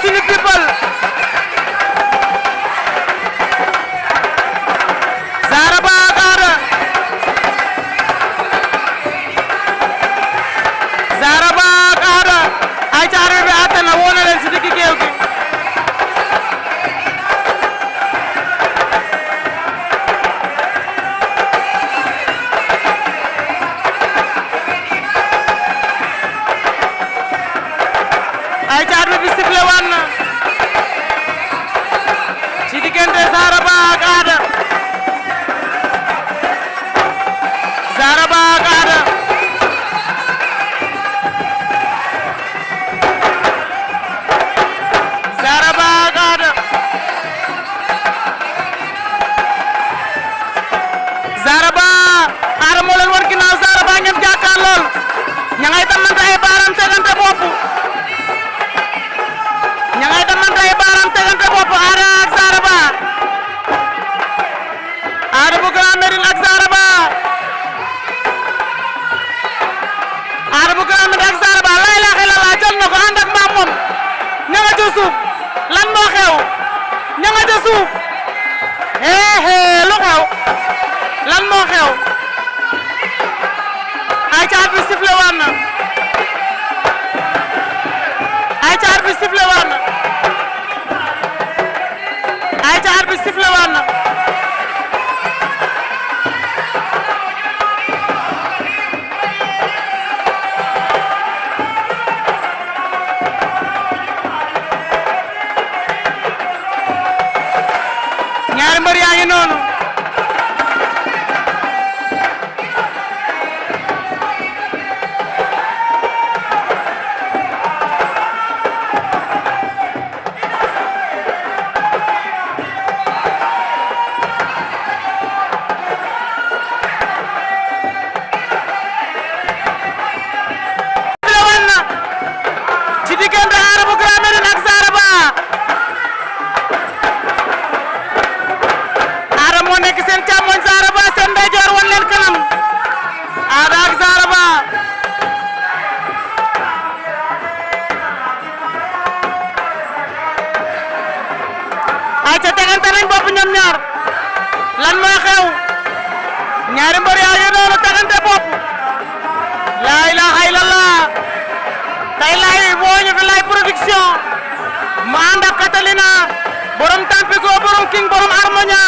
Sini People Zara Ba ak Ada Zara Ba ak Ada ay ca arbitre bi àtte na woo na leen si digg géew gi ay ca arbitre bi sifflé waat na ci diggante Zara Ba ak Ada Zara Ba ak Ada Zara Ba ak Ada Zara Ba Ada moo leen war ginnaaw Zara Ba ngeen jàkkaarlool ña ngay damante ay baaraam tegante bopp ña ngay damante ay baaraam tegante bopp Ada ak Zara Ba Ada bu Grand Médine ak Zara Ba Ada bu Grand Médine ak Zara Ba lay la xelal la jël na ko ànd ak maam moom ña nga ca suuf lan moo xew ña nga ca suuf lu xew lan moo xew ay caat bi sifflé waat na ay caat bi sifflé waat na ay caat bi sifflé waat na ñaari mbër yaa ngi noonu ci diggante Ada bu Grand Médine ak Zara Ba Ada moo nekk seen càmmoñ Zara Ba seen ndeyjoor wan leen kanam Ada ak Zara Ba ay ca tegante nañ bopp ñoom ñaar lan mooy xew ñaari mbër yaa ngi noonu tegante bopp laa ilaaha illallah tey lay woo ñu fi lay production mu ànd ak Catalina borom Tampico borom King borom Harmonia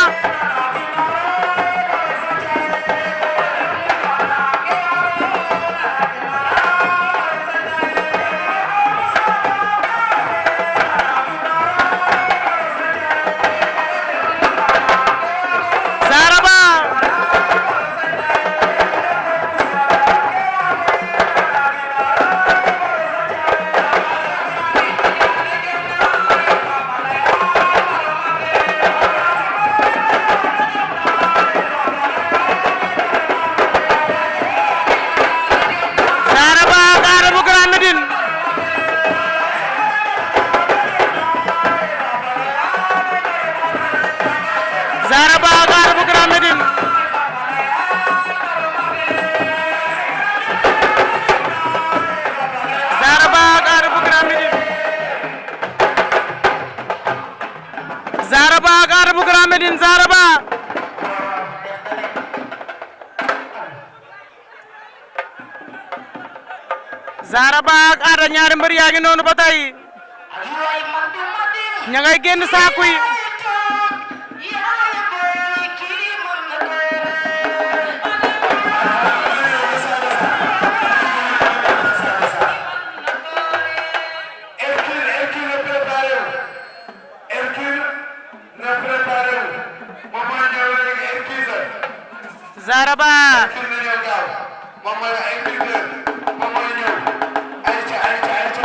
Zara Ba Zara Ba ak Ada bu Grand Médine Zara Ba ak Ada bu Grand Médine Zara Ba ak Ada bu Grand Médine Zara Ba ak Ada bu Grand Médine Zara Ba Zara Ba ak Ada ñaari mbër yaa ngi noonu ba tey ña ngay génn saaku yi Zara Ba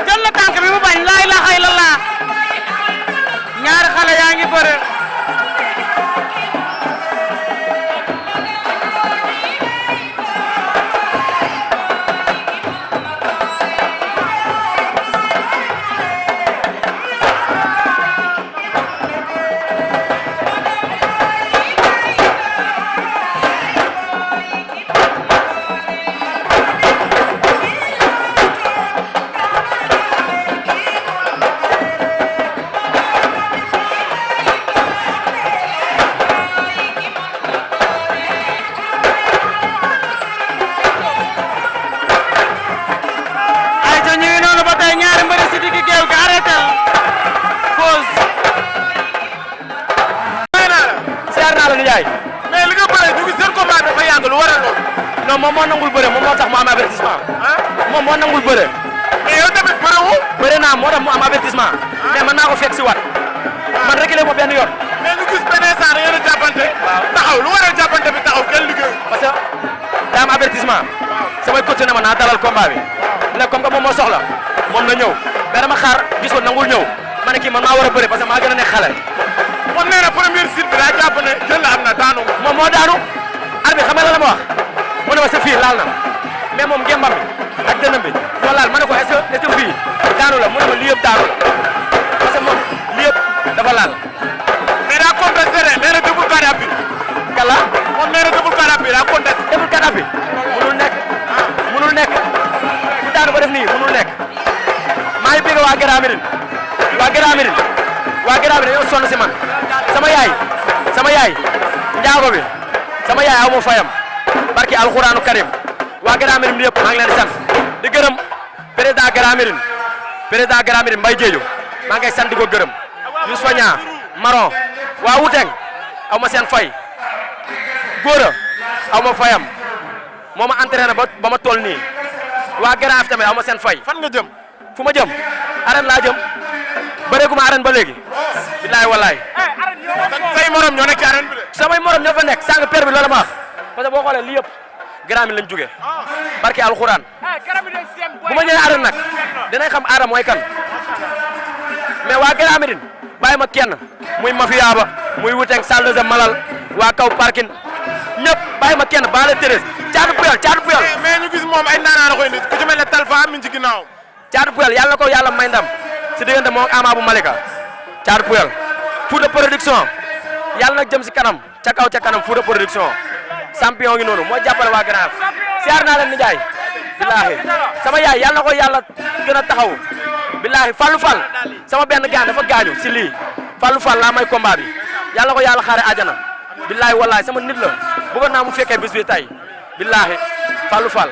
jël na tànk bi mu bañ laa ilaaha illallah ñaari xale yaa ngi bëre non moom moo nangul bëre moom moo tax mu am avertissement. moom moo nangul bëre. mais yow tamit bëre wu. bëre naa moo tax mu am avertissement. mais man naa ko fekk si wat. man reculé ma benn yoon. mais ñu gis benn instant da ngeen a jàppante. taxaw lu waral jàppante bi taxaw kenn liggéey. parce que daa am avertissement. samay coach ne ma naa dalal combat bi. léegi comme que moom moo soxla moom na ñëw mais dama xaar gis ko nangul ñëw ma ne kii man maa war a bëre parce que maa gën a nekk xale. moom nee na première site bi daa jàpp ne jël la am na daanu. moom moo daanu. arbitre xam nga la ma wax mu ne ma sa fii laal na mais moom ngembam bi ak dënam bi moo laal ma ne ko est-ce que fii daanu la mu ne ma lii yëpp daanu la parce que moom lii yëpp dafa laal. mais daa contesté de nee na deful carte d'appui. kala moom nee na deful carte d'appui daa contesté. deful carte d'appui munul nekk munul nekk ku daanu ba def nii munul nekk maa ngi bëgg waa Grand Médine waa Grand Médine waa Grand Médine dañoo sonn si man sama yaay njaago bi sama yaay aw ma fayam barki alxuraanu karim waa Grand Médine yëpp maa ngi leen di sant di gërëm président Grand Médine Mbaye Diédhiou maa ngi koy sant di ko gërëm Youssou Niang Maron waa Wuteng aw ma seen fay góora aw ma fayam moo ma entraîné ba ma toll nii waa Grand F tamit aw ma seen fay. fan nga jëm. fu ma jëm arène laa jëm bëreeguma arène ba léegi billaay wallaay. say morom ñoo nekk ci arène bi de. samay morom ñoo fa nekk sànq père bi loolu ma wax parce que boo xoolee lii yëpp Grand Médine lañ jógee barki alxuraan bu ma ñëwee arène nag dinañ xam aara mooy kan mais waa Grand Médine bàyyi ma kenn muy mafia ba muy Wuteng salle de malal waa kaw parking ñëpp bàyyi ma kenn baale Thérèse caatu puyal mais ñu gis moom ay ndaanaan la koy indi ku ci mel ne Talfa mi ngi ci ginnaaw. caatu puyal yàlla na ko yàlla may ndam si diggante moom Ama bu Malika caatu puyal Fouta production yàlla na jëm si kanam ca kanam Fouta production champion ngi noonu moo jàppale waa Grand siyaar naa leen nijaay billaahi sama yaay yàlla na ko yàlla gën a taxaw billaahi Fallou Fall sama benn gaan dafa gaañu si lii Fallou Fall laa may combat bi yàlla na ko yàlla xaare àjjana billaahi wallaahi sama nit la bëggoon naa mu fekkee bis bi tey billaahi Fallou Fall